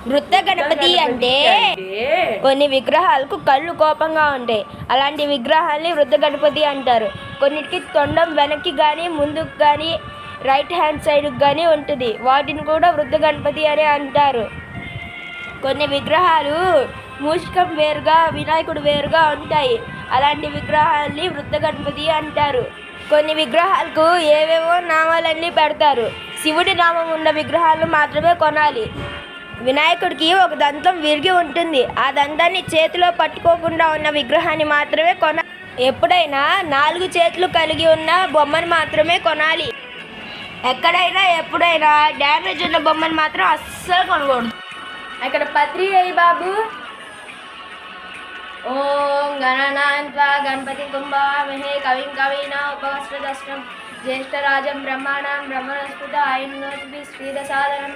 వృత్త గణపతి అంటే కొన్ని విగ్రహాలకు కళ్ళు కోపంగా ఉంటాయి. అలాంటి విగ్రహాల్ని వృత్త గణపతి అంటారు. కొన్నిటికి తొండం వెనక్కి కానీ ముందుకు కానీ రైట్ హ్యాండ్ సైడ్కి కానీ ఉంటుంది. వాటిని కూడా వృత్త గణపతి అని అంటారు. కొన్ని విగ్రహాలు మూషికం వేరుగా వినాయకుడు వేరుగా ఉంటాయి. అలాంటి విగ్రహాల్ని వృత్త గణపతి అంటారు. కొన్ని విగ్రహాలకు ఏవేవో నామాలన్నీ పెడతారు. శివుడి నామం ఉన్న విగ్రహాలు మాత్రమే కొనాలి. వినాయకుడికి ఒక దంతం విరిగి ఉంటుంది. ఆ దంతాన్ని చేతిలో పట్టుకోకుండా ఉన్న విగ్రహాన్ని మాత్రమే కొనాలి. ఎప్పుడైనా 4 చేతులు కలిగి ఉన్న బొమ్మను మాత్రమే కొనాలి. ఎక్కడైనా ఎప్పుడైనా డ్యామేజ్ ఉన్న బొమ్మను మాత్రం అస్సలు కొనకూడదు. అక్కడ పత్రి అయ్యి బాబు. ఓం గణనాన్వా గణపతి కుంభామహే కవిం కవీనా ఉపవస్త్రదష్టం జ్యేష్ఠరాజం బ్రహ్మాణం బ్రహ్మణస్పృత ఆయనోతి శ్రీద సాధనం.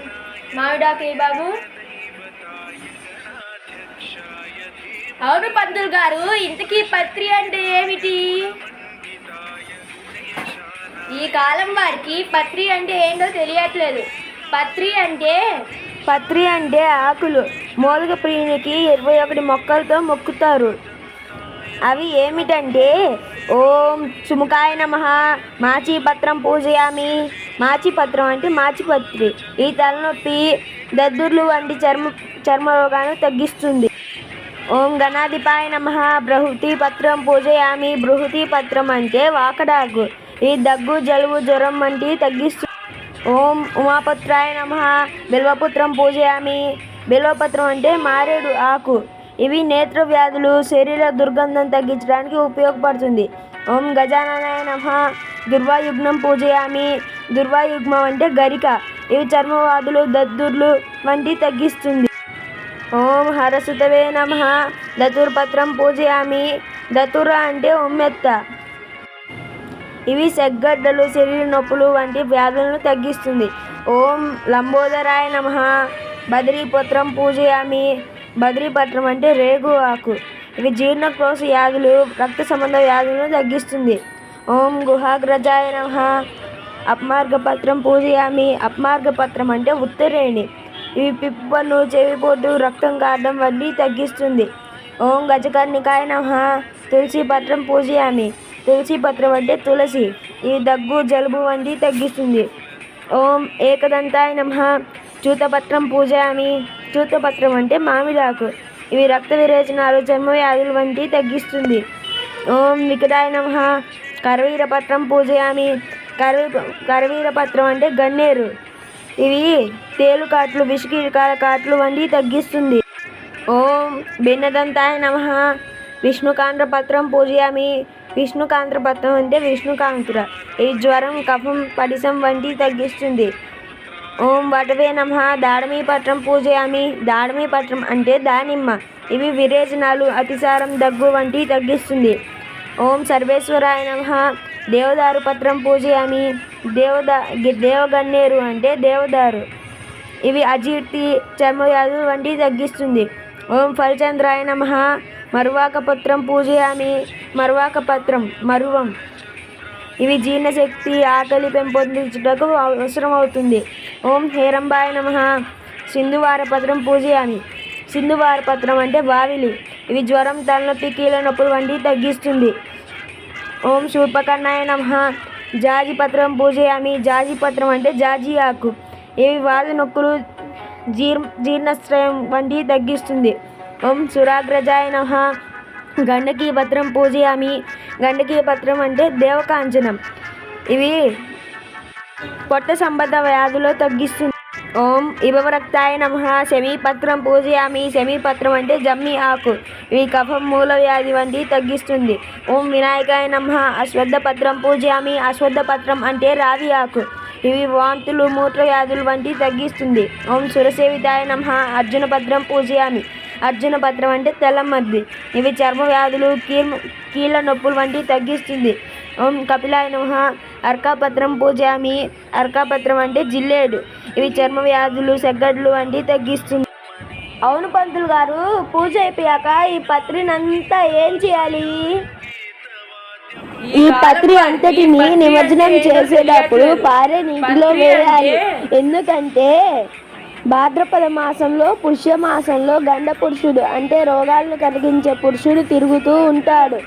మామిడాకి బాబు. అవును పంతులు గారు, ఇంతకీ పత్రి అంటే ఏమిటి? ఈ కాలం వారికి పత్రి అంటే ఏంటో తెలియట్లేదు. పత్రి అంటే ఆకులు. మూలిక ప్రియునికి 21 మొక్కలతో మొక్కుతారు. అవి ఏమిటంటే ఓం సుముఖాయ నమః, మాచిపత్రం పూజయామి. మాచిపత్రం అంటే మాచిపత్రి. ఈ తలనొప్పి, దద్దుర్లు వంటి చర్మ రోగాలను తగ్గిస్తుంది. ఓం గణాధిపాయ నమః, బృహతి పత్రం పూజయామి. బృహతి పత్రం అంటే వాకడాకు. ఈ దగ్గు, జలుబు, జ్వరం వంటివి తగ్గిస్తుంది. ఓం ఉమాపత్రాయ నమః, బిల్వపత్రం పూజయామి. బిల్వపత్రం అంటే మారేడు ఆకు. ఇవి నేత్ర వ్యాధులు, శరీర దుర్గంధం తగ్గించడానికి ఉపయోగపడుతుంది. ఓం గజాననాయ నమః, దుర్వాయుగ్నం పూజయామి. దుర్వాయుగ్మం అంటే గరిక. ఇవి చర్మవాదులు, దద్దుర్లు వంటివి తగ్గిస్తుంది. ఓం హరసుతవే నమః, దతుర్పత్రం పూజయామి. దతుర అంటే ఉమ్మెత్త. ఇవి సెగ్గడ్డలు, శరీర నొప్పులు వంటి వ్యాధులను తగ్గిస్తుంది. ఓం లంబోదరాయ నమః, బద్రీపత్రం పూజయామి. బద్రీపత్రం అంటే రేగు ఆకు. ఇవి జీర్ణకోశ వ్యాధులు, రక్త సంబంధ వ్యాధులను తగ్గిస్తుంది. ఓం గుహాగ్రజాయ నమః, అప్మార్గపత్రం పూజయామి. అప్మార్గపత్రం అంటే ఉత్తరేణి. ఇవి పిప్పను, చెవిపోటు, రక్తం కారడం వంటివి తగ్గిస్తుంది. ఓం గజకర్ణికాయ నమః, తులసి పత్రం పూజయామి. తులసి పత్రం అంటే తులసి. ఇవి దగ్గు, జలుబు వంటివి తగ్గిస్తుంది. ఓం ఏకదంతాయ నమః, చూతపత్రం పూజయామి. చూతపత్రం అంటే మామిడాకు. ఇవి రక్త విరేచనాలు, చర్మ వ్యాధులు వంటివి తగ్గిస్తుంది. ఓం వికటాయ నమః, కరవీరపత్రం పూజయామి. కరవీరపత్రం అంటే గన్నేరు. ఇవి తేలుకాట్లు, విషకీటకాల కాట్లు వంటివి తగ్గిస్తుంది. ఓం భిన్నదంతాయ నమః, విష్ణుకాంధ్రపత్రం పూజయామి. విష్ణుకాంధ్రపత్రం అంటే విష్ణుకాంధ్ర. ఈ జ్వరం, కఫం, పడిసం వంటివి తగ్గిస్తుంది. ఓం వటవే నమః, దాడమీపత్రం పూజయామి. దాడమీపత్రం అంటే దానిమ్మ. ఇవి విరేచనాలు, అతిసారం, దగ్గు వంటివి తగ్గిస్తుంది. ఓం సర్వేశ్వరాయ నమః, దేవదారు పత్రం పూజయామి. దేవగన్నేరు అంటే దేవదారు. ఇవి అజీర్తి, చర్మ వ్యాధులు వంటివి తగ్గిస్తుంది. ఓం ఫలచంద్రాయ నమః, మరువాక పత్రం పూజయామి. మరువాక పత్రం మరువం. ఇవి జీర్ణశక్తి, ఆకలి పెంపొందించుటకు అవసరమవుతుంది. ఓం హేరంబాయ నమః, సింధువార పత్రం పూజయామి. సింధువార పత్రం అంటే బావిలి. ఇవి జ్వరం, తలనొప్పి, కీళ్ళ నొప్పులు వంటివి తగ్గిస్తుంది. ఓం శూర్పకర్ణాయ నమః, జాజి పత్రం పూజయామి. జాజి పత్రం అంటే జాజి ఆకు. ఇవి వాది నొప్పులు, జీర్ణశ్రయం వంటివి తగ్గిస్తుంది. ఓం సురాగ్రజాయ నమః, గండకీ పత్రం పూజయామి. గండకీ పత్రం అంటే దేవకాంచనం. ఇవి పొట్ట సంబంధ వ్యాధులు తగ్గిస్తుంది. ఓం ఇభవరక్తాయ నమః, శమీపత్రం పూజయామి. శమీపత్రం అంటే జమ్మి ఆకు. ఇవి కఫం, మూల వ్యాధి వంటివి తగ్గిస్తుంది. ఓం వినాయకాయ నమః, అశ్వత్థ పత్రం పూజయామి. అశ్వత్థ పత్రం అంటే రావి ఆకు. ఇవి వాంతులు, మూత్ర వ్యాధులు వంటివి తగ్గిస్తుంది. ఓం సురసేవితాయ నమః, అర్జున పత్రం పూజయామి. అర్జున పత్రం అంటే తెల్లమద్ది. ఇవి చర్మ వ్యాధులు, కీళ్ళ నొప్పులు వంటివి తగ్గిస్తుంది. ఓం కపిలాయ నమః, అర్కాపత్రం పూజయామి. అర్కాపత్రం అంటే జిల్లేడు. ఇవి చర్మ వ్యాధులు, సెగ్గడ్లు వంటివి తగ్గిస్తుంది. అవును పంతులు గారు, పూజ అయిపోయాక ఈ పత్రినంతా ఏం చేయాలి? ఈ పత్రి అంతటిని నిమజ్జనం చేసేటప్పుడు పారే నీటిలో వేయాలి. ఎందుకంటే భాద్రపద మాసంలో పుష్యమాసంలో గండ పురుషుడు అంటే రోగాలను కలిగించే పురుషుడు తిరుగుతూ ఉంటాడు.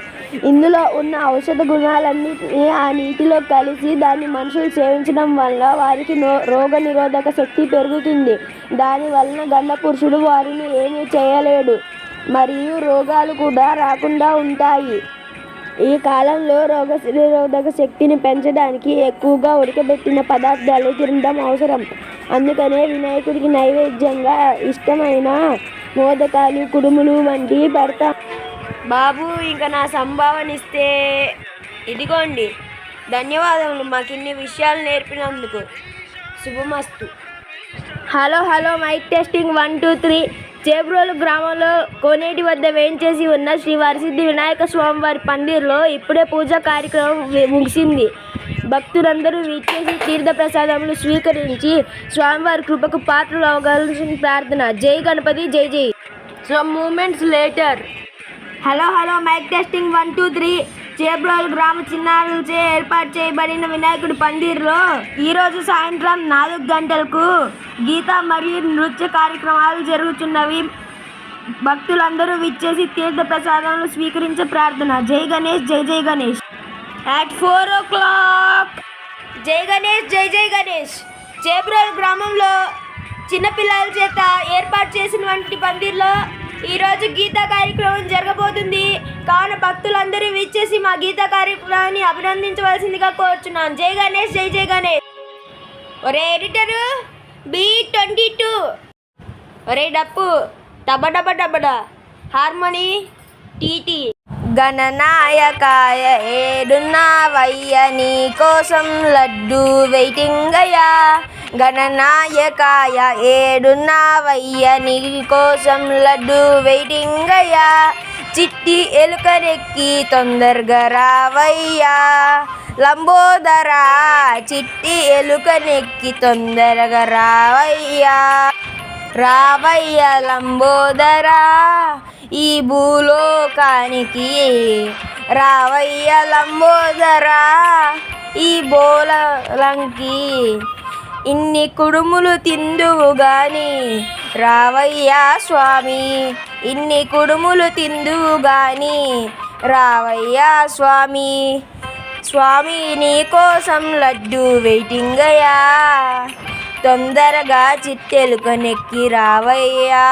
ఇందులో ఉన్న ఔషధ గుణాలన్నిటినీ ఆ నీటిలో కలిసి దాన్ని మనుషులు సేవించడం వల్ల వారికి రోగ నిరోధక శక్తి పెరుగుతుంది. దాని వలన గండ పురుషుడు వారిని ఏమీ చేయలేడు మరియు రోగాలు కూడా రాకుండా ఉంటాయి. ఈ కాలంలో రోగ నిరోధక శక్తిని పెంచడానికి ఎక్కువగా ఉడకబెట్టిన పదార్థాలు తినడం అవసరం. అందుకనే వినాయకుడికి నైవేద్యంగా ఇష్టమైన మోదకాలు, కుడుములు వంటివి పెడతాం. బాబు, ఇంకా నా సంభావన ఇస్తే ఇదిగోండి. ధన్యవాదములు మాకు ఇన్ని విషయాలు నేర్పినందుకు. శుభమస్తు. Hello mic testing 1 2 3. చేబ్రోలు గ్రామంలో కోనేటి వద్ద వేయించేసి ఉన్న శ్రీ వరసిద్ధి వినాయక స్వామివారి పందిర్లో ఇప్పుడే పూజా కార్యక్రమం ముగిసింది. భక్తులందరూ వీచేసి తీర్థ ప్రసాదములు స్వీకరించి స్వామివారి కృపకు పాత్రలు అవగాల్సిన ప్రార్థన. జై గణపతి, జై జై. Some moments later. Hello mic testing 1 2 3. Chebrolu గ్రామ చిన్నారులచే ఏర్పాటు చేయబడిన వినాయకుడి పందిర్లో ఈరోజు సాయంత్రం 4 గంటలకు గీత మరియు నృత్య కార్యక్రమాలు జరుగుతున్నవి. భక్తులందరూ విచ్చేసి తీర్థ ప్రసాదాలను స్వీకరించే ప్రార్థన. జై గణేష్, జై జై గణేష్. At 4 o'clock. జై గణేష్, జై జై గణేష్. చేబ్రోలు గ్రామంలో చిన్నపిల్లల చేత ఏర్పాటు చేసినటువంటి పందిర్లో ఈరోజు గీతా కార్యక్రమం జరగబోతుంది. కావున భక్తులందరూ విచ్చేసి మా గీతా కార్యక్రమాన్ని అభినందించవలసిందిగా కోరుచున్నాను. జై గణేష్, జై జై గణేష్. ఒరే ఎడిటరు B22, ఒరే డప్పు డబ్బ హార్మోని టీటీ. గణనాయకాయ ఏడున్నావయ్య నీ కోసం లడ్డు వెయిటింగయ్యా. గణనాయకాయ ఏడున్నావయ్య నీ కోసం లడ్డు వెయిటింగయ్యా. చిట్టి ఎలుకనెక్కి తొందరగా రావయ్యా. లంబోదరా చిట్టి ఎలుకనెక్కి తొందరగా రావయ్యా. రావయ్య లంబోదరా ఈ భూలోకానికి. రావయ్య లంబోదరా ఈ బోలంకి. ఇన్ని కుడుములు తిందువు గాని రావయ్యా స్వామి. ఇన్ని కుడుములు తిందువు గాని రావయ్యా స్వామి. స్వామి నీ కోసం లడ్డు వెయిటింగయ్యా. తొందరగా చిట్టెలుకనెక్కి రావయ్యా.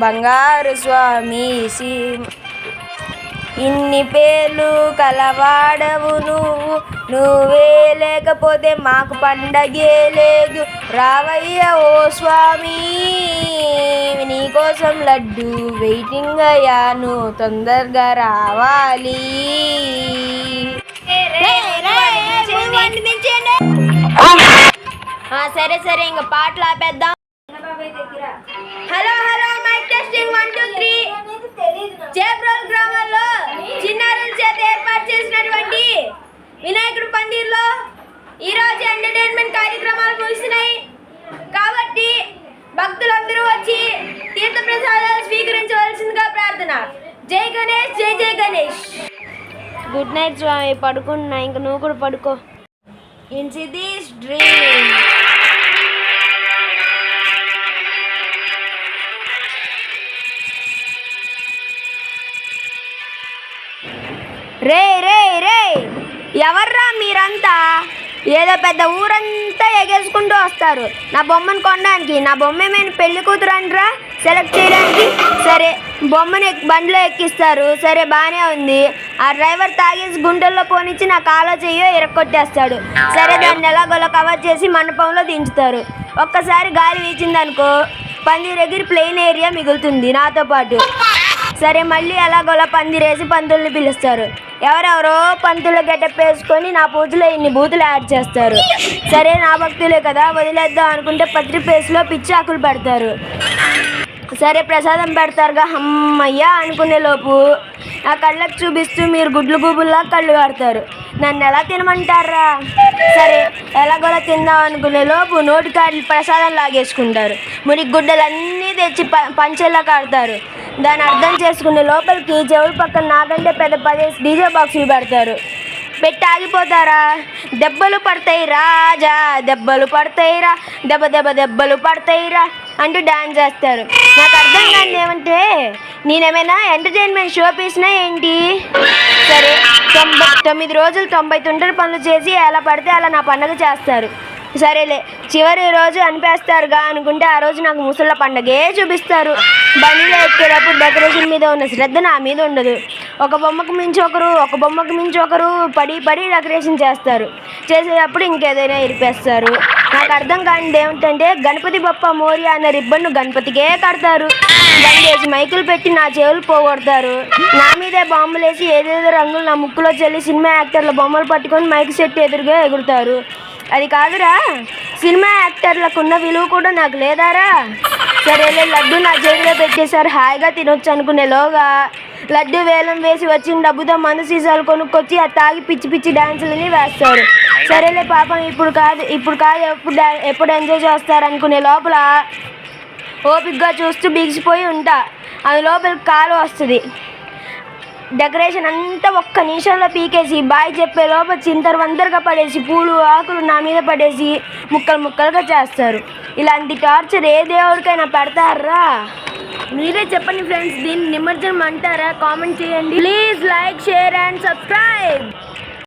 బంగారు స్వామి ఇన్ని పేర్లు కలవాడవు నువ్వు. నువ్వే లేకపోతే మాకు పండగే లేదు. రావయ్య ఓ స్వామి నీకోసం లడ్డు వెయిటింగ్ అయ్యా. నువ్వు తొందరగా రావాలి. సరే ఇంకా పాటలు ఆపేద్దాం. Hello mic testing 1 2 3. చేబ్రోలు గ్రామంలో చిన్నారుల చేత ఏర్పాటు చేసినటువంటి వినాయకుడి పందిర్లో ఈరోజు ఎంటర్టైన్మెంట్ కార్యక్రమాలు ముగిసినాయి. కాబట్టి భక్తులందరూ వచ్చి తీర్థ ప్రసాదాలు స్వీకరించవలసిందిగా ప్రార్థన. జై గణేష్, జై జై గణేష్. గుడ్ నైట్ స్వామి. పడుకున్నా, ఇంక నువ్వు కూడా పడుకో. In cities dream. రే ఎవర్రా మీరంతా? ఏదో పెద్ద ఊరంతా ఎగేసుకుంటూ వస్తారు నా బొమ్మను కొనడానికి. నా బొమ్మ ఏమైనా పెళ్లి కూతురు అంటారా సెలెక్ట్ చేయడానికి? సరే, బొమ్మని బండిలో ఎక్కిస్తారు. సరే, బాగానే ఉంది. ఆ డ్రైవర్ తాగేసి గుంటల్లో పోనిచ్చి నా కాలో చెయ్యో ఇరక్కొట్టేస్తాడు. సరే, దాన్ని ఎలాగోలా కవర్ చేసి మండపంలో దించుతారు. ఒక్కసారి గాలి వీచిందనుకో పందిరెగిరి ప్లెయిన్ ఏరియా మిగులుతుంది నాతో పాటు. సరే, మళ్ళీ ఎలాగోలా పందిరేసి పంతుల్ని పిలుస్తారు. ఎవరెవరో పంతులు గెటప్ వేసుకొని నా పూజలో ఇన్ని బూతులు యాడ్ చేస్తారు. సరే, నా భక్తులే కదా వదిలేద్దాం అనుకుంటే పత్రి పేస్లో పిచ్చాకులు పెడతారు. సరే, ప్రసాదం పెడతారుగా అమ్మయ్యా అనుకునే లోపు ఆ కళ్ళకు చూపిస్తూ మీరు గుడ్లు గుబుల్లా కళ్ళు కడతారు. నన్ను ఎలా తినమంటారా? సరే, ఎలాగోలా తిందాం అనుకునే లోపు నోటికాడి ప్రసాదం లాగేసుకుంటారు. మురికి గుడ్డలన్నీ తెచ్చి పంచెల్లా కడతారు. దాన్ని అర్థం చేసుకునే లోపలికి చెవుల పక్కన నాకంటే పెద్ద 10 డీజే బాక్సులు పెడతారు. పెట్టి ఆగిపోతారా? దెబ్బలు పడతాయి రాజా, దెబ్బలు పడతాయిరా, దెబ్బ దెబ్బ దెబ్బలు పడతాయిరా అంటూ డాన్స్ చేస్తారు. నాకు అర్థం కాదు ఏమంటే నేనేమైనా ఎంటర్టైన్మెంట్ షో పీసినా ఏంటి? సరే 9 రోజులు 90 తుంటరి పనులు చేసి ఎలా పడితే అలా నా పండగ చేస్తారు. సరేలే, చివరి రోజు అనిపేస్తారుగా అనుకుంటే ఆ రోజు నాకు ముసళ్ళ పండగే చూపిస్తారు. బండిలో ఎక్కేటప్పుడు డెకరేషన్ మీద ఉన్న శ్రద్ధ నా మీద ఉండదు. ఒక బొమ్మకు మించి ఒకరు పడి డెకరేషన్ చేస్తారు. చేసేటప్పుడు ఇంకేదైనా ఇరిపేస్తారు. నాకు అర్థం కానిది ఏమిటంటే గణపతి బప్ప మోరియా అన్న రిబ్బన్ను గణపతికే కడతారు. బండి వేసి మైకులు పెట్టి నా చెవులు పోగొడతారు. నా మీదే బాంబులు వేసి ఏదేదో రంగులు నా ముక్కులో చెల్లి సినిమా యాక్టర్ల బొమ్మలు పట్టుకొని మైక్ సెట్ ఎదురుగా ఎగురుతారు. అది కాదురా, సినిమా యాక్టర్లకు ఉన్న విలువ కూడా నాకు లేదారా? సరేలే, లడ్డు నా చేతిలో పెట్టేశారు, హాయిగా తినొచ్చు అనుకునేలోగా లడ్డు వేలం వేసి వచ్చిన డబ్బుతో మందు సీసాలు కొనుక్కొచ్చి అది తాగి పిచ్చి పిచ్చి డ్యాన్సులని వేస్తారు. సరేలే పాపం, ఇప్పుడు కాదు ఎప్పుడు ఎంజాయ్ చేస్తారు అనుకునే లోపల ఓపికగా చూస్తూ బిగిసిపోయి ఉంటా. అది లోపలికి కాలు వస్తుంది. డెకరేషన్ అంతా ఒక్క నిమిషంలో పీకేసి బాయ్ చెప్పే లోపల చింతరవందరగా పడేసి పూలు ఆకులు నా మీద పడేసి ముక్కలుగా చేస్తారు. ఇలాంటి టార్చర్ ఏ దేవుడికైనా పెడతారా? మీరే చెప్పండి ఫ్రెండ్స్, దీన్ని నిమజ్జనం అంటారా? కామెంట్ చేయండి. Please like, share and subscribe.